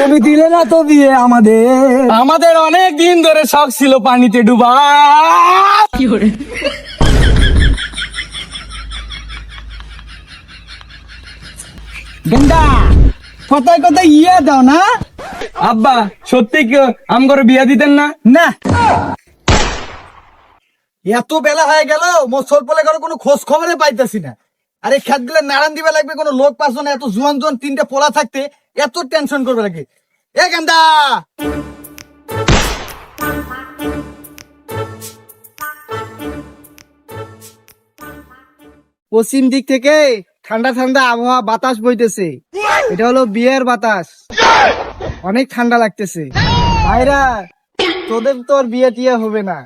তুমি দিলে না তো বিয়ে আমাদের অনেক দিন ধরে শখ ছিল পানিতে ডুবা। গেন্দা কোথায় কোথায় ইয়ে দাও না আব্বা, সত্যি কি আমগরে বিয়া দিতেন না? না, এত বেলা হয়ে গেল মোসল বলে কোনো খোঁজ খবরে পাইতেছি না। আরে খেত গুলো নারায়ণ দিবে লাগবে, কোনো লোক পাচ্ছ না। এত জোয়ান জোয়ান তিনটা পোলা থাকতে এত টেনশন করবে লাগে। এ গেন্দা পশ্চিম দিক থেকে ঠান্ডা ঠান্ডা আবহাওয়া বাতাস বইতেছে, এটা হলো বিয়ের বাতাস, অনেক ঠান্ডা লাগতেছে। ভাইরা তোদের তোর বিয়ে টিয়ে হবে না,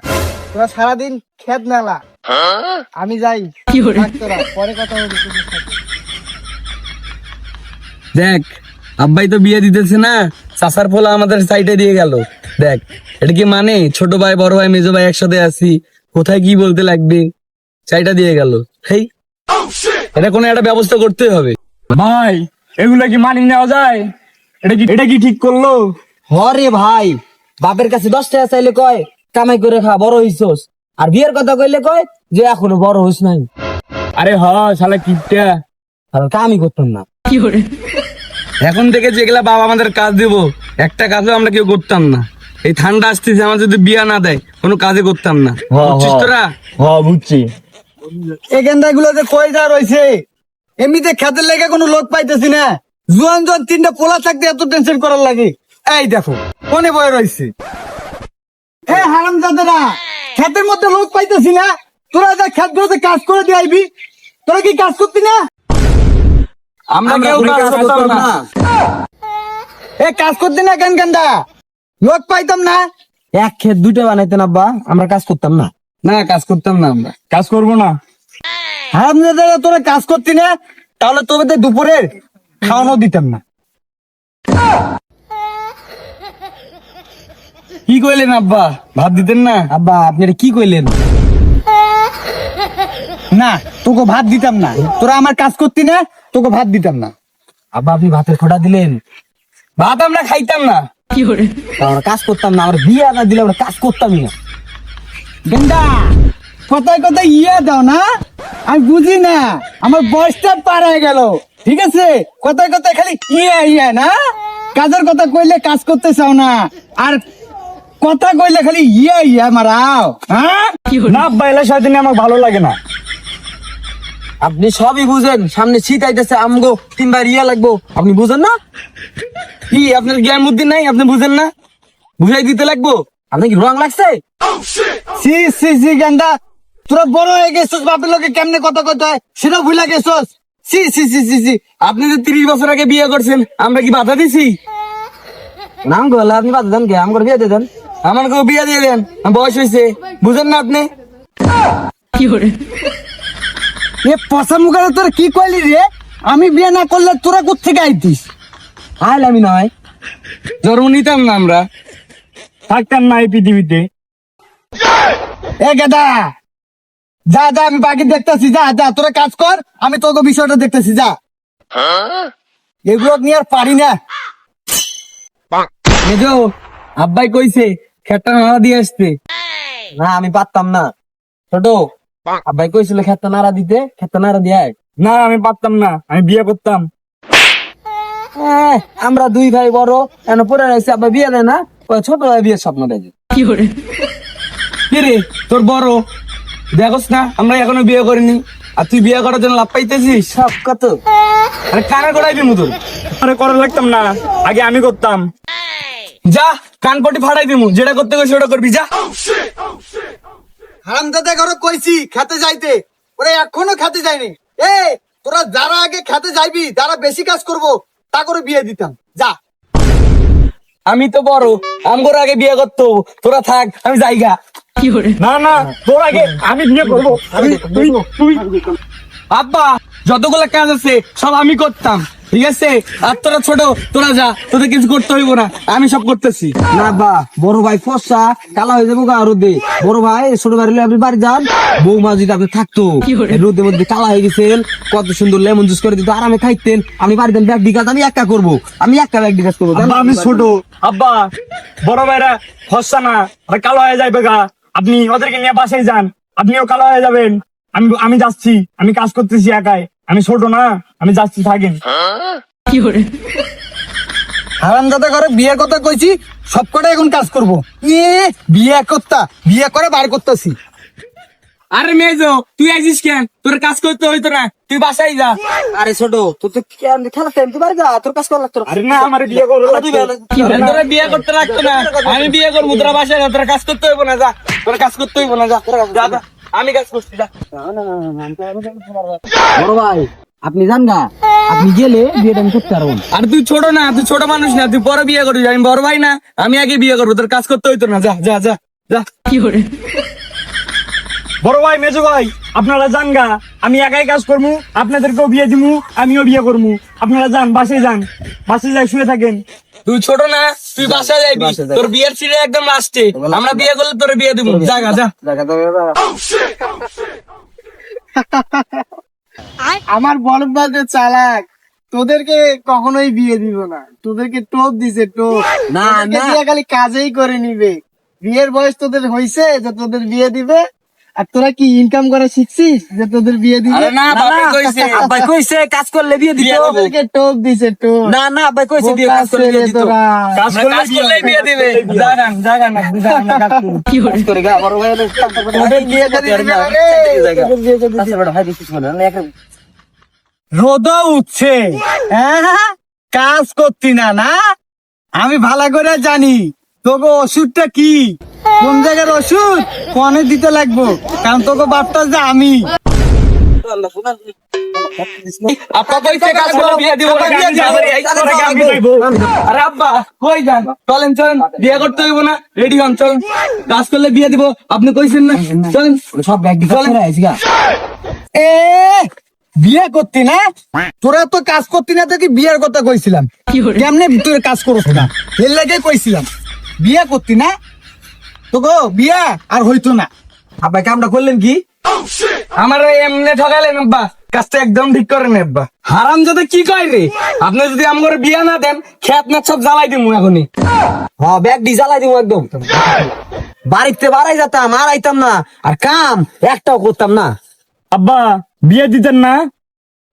তোরা সারাদিন খেত নালা। আমি যাই, তোরা পরে কথা হবে। দেখ আব্বাই তো বিয়ে দিতেছে না, চাচার ফলা আমাদের সাইডে দিয়ে গেল। দেখ এটা কি মানে, ছোট ভাই বড় ভাই মেজো ভাই একসাথে আছি, কোথায় কি বলতে লাগবে, চাইটা দিয়ে গেল। হেই, এটা কোনো একটা ব্যবস্থা করতে হবে ভাই। এগুলা কি মানি নেওয়া যায়? এটা কি ঠিক করলো? হরে ভাই, বাপের কাছে 10 টাকা চাইলে কয় কামাই করে খা বড় হইছস, আর বিয়ের কথা কইলে কয় যে এখনো বড় হইস নাই। আরে হ শালা কিপটা, আর কামই করতাম না। এখন থেকে যেগুলা বাবা আমাদের কাজ দিব, একটা কাজও আমরা কেউ করতাম না। এই ঠান্ডা আসতেছে, আমার যদি বিয়া না দেয় কোনো কাজে করতাম না। বুঝছিস তোরা? বুঝছি। এই গেন্দাগুলো যে কই যা রয়েছে, এমনিতে খেতের লেগে কোনো লোক পাইতেছি না। জোয়ান জোয়ান তিনটা পোলা থাকতে এত টেনশন করার লাগে। এই দেখো কোনে বয়ে রয়েছে। হ্যাঁ হারাম দাদারা, খেতের মধ্যে লোক পাইতেছি না। তোরা যা খেত গুলোতে কাজ করে দিয়ে আইবি, তোরা কি কাজ করতি না? আমরা কেউ কাজ করতাম না। এ কাজ করতি না কেন গেন্দা? লোক পাইতাম না। এক ক্ষেত দুটো বানাইতেন আব্বা, আমরা কাজ করতাম না। না কাজ করতাম না, আমরা কাজ করবো না। হারাম দাদারা তোরা কাজ করতি না, তাহলে তোদের দুপুরের খাওয়ানো দিতাম না। কি কইলেন আব্বা, ভাত দিতেন না? আব্বা আপনি এটা কি কইলেন? না তোকে ভাত দিতাম না, তোরা আমার কাজ করতি না, তোকে ভাত দিতাম না। আব্বা আপনি ভাতের খোটা দিলেন, ভাত আমরা খাইতাম না। আমরা কাজ করতাম না, আমরা বিয়ে না দিলে আমরা কাজ করতামই না। গেন্দা কোথায় কোথায় ইয়ে দাও না, আমি বুঝি না। আমার বয়সটা পার হয়ে গেল, ঠিক আছে? কোথায় কোথায় খালি ইয়ে ইয়ে না, কাজের কথা কইলে কাজ করতে চাও না, আর কথা কইলে খালি ইয়ে ইয়ে মারাও। হ্যাঁ না বাইলা সারাদিন আমার ভালো লাগে না। আপনি সবই বুঝেন, সামনে শীত আইতেছে, আমগো 3 বার ইয়া লাগবো, আপনি বুঝেন না? কি আপনার জ্ঞান বুদ্ধি নাই? আপনি বুঝেন না, বুঝাই দিতে লাগবো? আপনি কি রং লাগছে? সি সি সি গেন্দা, তোরা বড় হয়ে গেছিস, বাপের লোকে কেমনে কথা কইতে হয় সেটা ভুলে গেছিস। See see see see see, আপনি যে 30 বছর আগে বিয়ে করছেন, আমরা কি বাধা দিছি? নাম গলা আপনি বাদ দেন কে, আমগো বিয়ে দিয়ে দেন। আমার কেউ বিয়ে দিয়ে দেন, বয়স হয়েছে, বুঝেন না আপনি? এ পচা মুখে তোর কি কইলি রে? আমি বিয়ে না করলে তোরা কোত্থেকে আইতিস? আইল আমি নয়, জন্ম নিতাম না, আমরা থাকতাম না এই পৃথিবীতে। এ গেদা যা যা, আমি বাকি দেখতেছি, যা যা তোরা কাজ কর, আমি তোকে বিষয়টা দেখতেছি, যা। এগুলো নিয়ে আর পারি না। মেজো আব্বাই কইছে খেটটা নাড়া দিয়ে আসতে। না আমি পারতাম না। ছোট আব্বাই কইছিল খেতটা নাড়া দিতে, খেতটা নাড়া দিয়ে আয়। না আমি পারতাম না, আমি বিয়ে করতাম। আমরা 2 ভাই বড়, এখন পরে রয়েছে, আব্বা বিয়ে দেয় না, ওই ছোট ভাই বিয়ের স্বপ্ন দেখে। কি রে তোর বড়, দেখোস না আমরা এখনো বিয়ে করিনি, আর তুই বিয়ে করার জন্য লাভ পাইতেছিস? সব কত আরে কানে করাই দিমু তোর। আরে করা লাগতাম না, আগে আমি করতাম। যা কান পটি ফাড়াই দিমু, যেটা করতে গেছে ওটা করবি, যা। হারামজাদা ঘরে কইছি খেতে যাইতে, ওরা এখনো খেতে যায়নি। এ তোরা যারা আগে খেতে যাইবি, যারা বেশি কাজ করবো, তা করে বিয়ে দিতাম, যা। আমি তো বড়, আমগোর আগে বিয়ে করতো, তোরা থাক, আমি যাইগা। না না তোর আগে আমি বিয়ে করবো। আব্বা যতগুলা কাজ আছে সব আমি করতাম, ঠিক আছে? আর তোরা ছোট, তোরা যা, তোদের কিছু করতে হইব না, আমি সব করতেছি। না বা বড় ভাই ফসা কালা হয়ে যাবো গা রোদে। বড় ভাই ছোট ভাই হলে আপনি বাড়ি যান, বৌমা যদি আপনি থাকতো এই রোদের মধ্যে কালা হয়ে গেছেন, কত সুন্দর লেমন জুস করে দিত, আরামে খাইতেন। আমি বাড়ি দেন ব্যাগ ডিকাজ আমি একা করবো, আমি একা ব্যাগ ডিকাজ করবো। আব্বা আমি ছোট। আব্বা বড় ভাইরা ফসা না, ওরা কালো হয়ে যাবে গা। আপনি ওদেরকে নিয়ে বাসায় যান, আপনিও কালো হয়ে যাবেন। আমি যাচ্ছি, আমি কাজ করতেছি একাই, আমি ছোট না, আমি যাচ্ছি, থাকেন। হারামজাদা করে বিয়ের কথা কইছি, সব কটা এখন কাজ করবো। বিয়ে বিয়ে করে বার করতেছি। আরে মেজো, তুই আইছিস কেন? তোর কাজ করতে হইতো না, তুই বাসায় যা। আরে ছোট তোর তো খেলা টাইম, তুই বাড়ি যা, তোর কাজ করা লাগতো না। আরে না, আমার বিয়ে করো। তোরা বিয়ে করতে লাগতো না, আমি বিয়ে করবো। তোরা বাসায় যা, তোরা কাজ করতে হইব না, যা। তোরা কাজ করতে হইব না, যা যা যা। আমি কাজ করছি, যা। বড় ভাই আপনি যান গা, আপনি গেলে বিয়েটা আমি করতে পারবো। আর তুই ছোট না, তুই ছোট মানুষ না, তুই পরে বিয়ে করবি। আমি বড় ভাই না, আমি আগে বিয়ে করবো। তোর কাজ করতে হইতো না, যা যা যা যা। বড় ভাই, মেজো ভাই, আপনারা যান গা, আমি একাই কাজ করবো, আপনাদেরকেও বিয়ে দিমু, আমিও বিয়ে করবো। আপনারা যান, বাসায় যান, বাসায় যাই শুয়ে থাকেন। তুই ছোট না, তুই বাসায় যাইবি। তোর বিয়ের সিটে একদম লাস্টে, আমরা বিয়ে করলে তোর বিয়ে দিব। জায়গা যা। আমার বলদ বাজে চালাক, তোদেরকে কখনোই বিয়ে দিব না। তোদেরকে টোপ দিছে, টোপ। না, তোদেরকে না। দিয়ে খালি কাজেই করে নিবে। বিয়ের বয়স তোদের হইছে যে তোদের বিয়ে দিবে? আর তোরা কি ইনকাম করা শিখছিস যে তোদের বিয়ে দিবে? আরে না, বাপে কইছে। আব্বাই কইছে কাজ করলে বিয়ে দিত। তোদেরকে টোপ দিছে, টোপ। না না আব্বাই কইছে বিয়ে কাজ করলে বিয়ে দিত। তোরা কাজ কাজ করলেই বিয়ে দিবে। জায়গা জায়গা না, জায়গা না, কাজ করবি। কাজ করে গা বড় ভাই তোদের বিয়ে যদি দিবে না রে, তোদের বিয়ে যদি দিবে। রোদ উঠছে, হ্যাঁ, কাজ করতি না না? আমি ভালো করে জানি তোকে ওষুধটা কি, কোন জায়গার ওষুধ কনে দিতে লাগবো, কারণ তোকে বাপটা যে আমি। আপা কইছে কাজ করলে বিয়ে দিব। আরে আব্বা কই যান? চলেন চলেন, বিয়ে করতে হইব না, রেডি হন, চলেন। কাজ করলে বিয়ে দিব, আপনি কইছেন না, চলেন। সব ব্যাগ ডিকাজ করে আইছি গা। এ বিয়ে করতি না? তোরা তো কাজ করতি না, তোকে বিয়ের কথা কইছিলাম। কেমনে তোর কাজ করছ না, এর লাগে কইছিলাম। বিয়ে করতি না, তোকে বিয়ে আর হইতো না। আব্বাই কামটা করলেন কি? আমার এমনি ঠকালেন আব্বা, কাজটা একদম ঠিক করেন আব্বা। হারাম যাতে কি কয় রে, আপনি যদি আমার বিয়া না দেন, খেত না সব জ্বালাই দিমু এখনই। হ্যাঁ ব্যাগ ডি জ্বালাই দিব একদম। বাড়িতে বাড়াই যেতাম, আর আইতাম না, আর কাম একটাও করতাম না। আব্বা বিয়ে দিতেন না,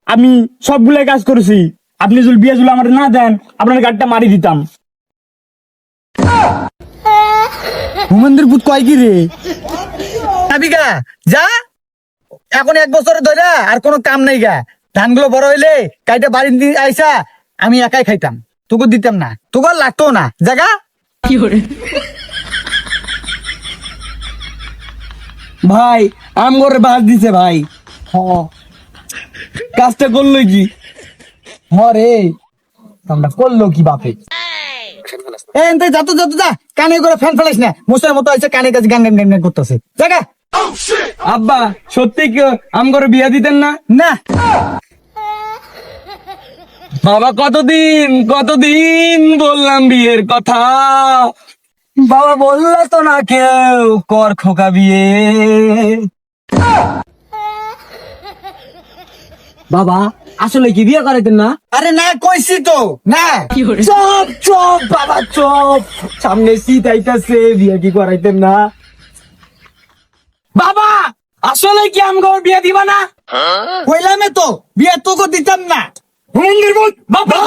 আমি সবগুলাই কাজ করেছি। আপনি যদি বিয়ে যদি আমার না দেন, আপনার গাড়িটা মারি দিতাম। হুমেন্দ্র পুত কয় কি রে? যাবি গা, যা। এখন 1 বছরে ধরে আর কোনো কাম নাই গা। ধানগুলো বড় হইলে কাইটা বাড়ি দিয়ে আইসা আমি একাই খাইতাম, তোকে দিতাম না, তোকে আর লাগতো না। জায়গা ভাই আম করে বাস দিছে ভাই। কাজটা করলো কি? হরে কামটা করলো কি বাপে? যাতো যাতো যা, কানে করে ফ্যান ফেলাইস না। মশার মতো আছে, কানে কাছে গান গান গান গান করতেছে। জায়গা আব্বা সত্যি কি আম করে বিয়া দিতেন না? না, বাবা কতদিন কতদিন বললাম বিয়ের কথা, বাবা বললো তো না কেউ কর খোকা বিয়ে। বাবা আসলে কি বিয়ে করাইতেন না? আরে না, কইছি তো না। চপ চপ বাবা চপ, সামনে শীত আইতাছে, বিয়ে কি করাইতেন না? বাবা আসলে কি আম করে বিয়া দিবা না? কইলামে তো বিয়ে তোকে দিতাম না। হুমন্দির ভূত, বাবা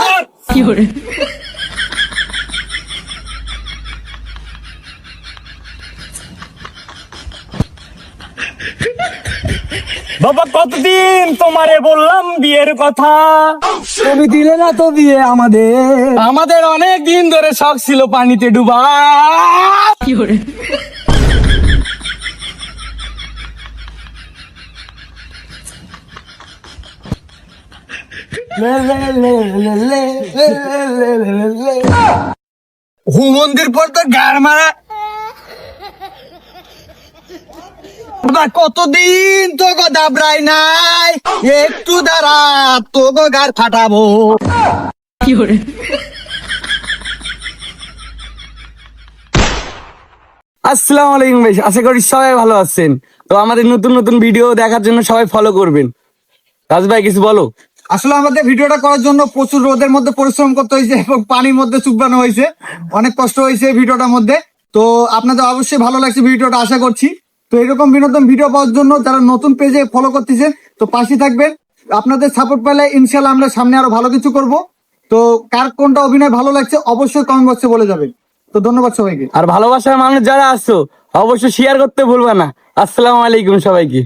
বাবা কতদিন তোমারে বললাম বিয়ের কথা, তুমি দিলে না তো বিয়ে আমাদের। আমাদের অনেক দিন ধরে শখ ছিল পানিতে ডুবা। হুমন্দির পর তো গার মারা। বাবা কতদিন তো গো দাবরাই নাই, একটু দাঁড়া তো গো গার ফাটাবো। আসসালামু আলাইকুম ভাই, আশা করি সবাই ভালো আছেন। তো আমাদের নতুন নতুন ভিডিও দেখার জন্য সবাই ফলো করবেন। রাজ ভাই কিছু বলো। আসলে আমাদের ভিডিওটা করার জন্য প্রচুর রোদের মধ্যে পরিশ্রম করতে হয়েছে এবং পানির মধ্যে চুপবানো হয়েছে, অনেক কষ্ট হয়েছে ভিডিওটার মধ্যে। তো আপনাদের অবশ্যই ভালো লাগছে ভিডিওটা, আশা করছি। তো এরকম বিনোদন ভিডিও পাওয়ার জন্য যারা নতুন পেজে ফলো করতেছেন তো পাশে থাকবেন। আপনাদের সাপোর্ট পেলে ইনশাল্লাহ আমরা সামনে আরো ভালো কিছু করব। তো কার কোনটা অভিনয় ভালো লাগছে অবশ্যই কমেন্ট বক্সে বলে যাবেন। তো ধন্যবাদ সবাইকে। আর ভালোবাসার মানুষ যারা আছো অবশ্যই শেয়ার করতে ভুলবা না। আসসালামু আলাইকুম সবাইকে।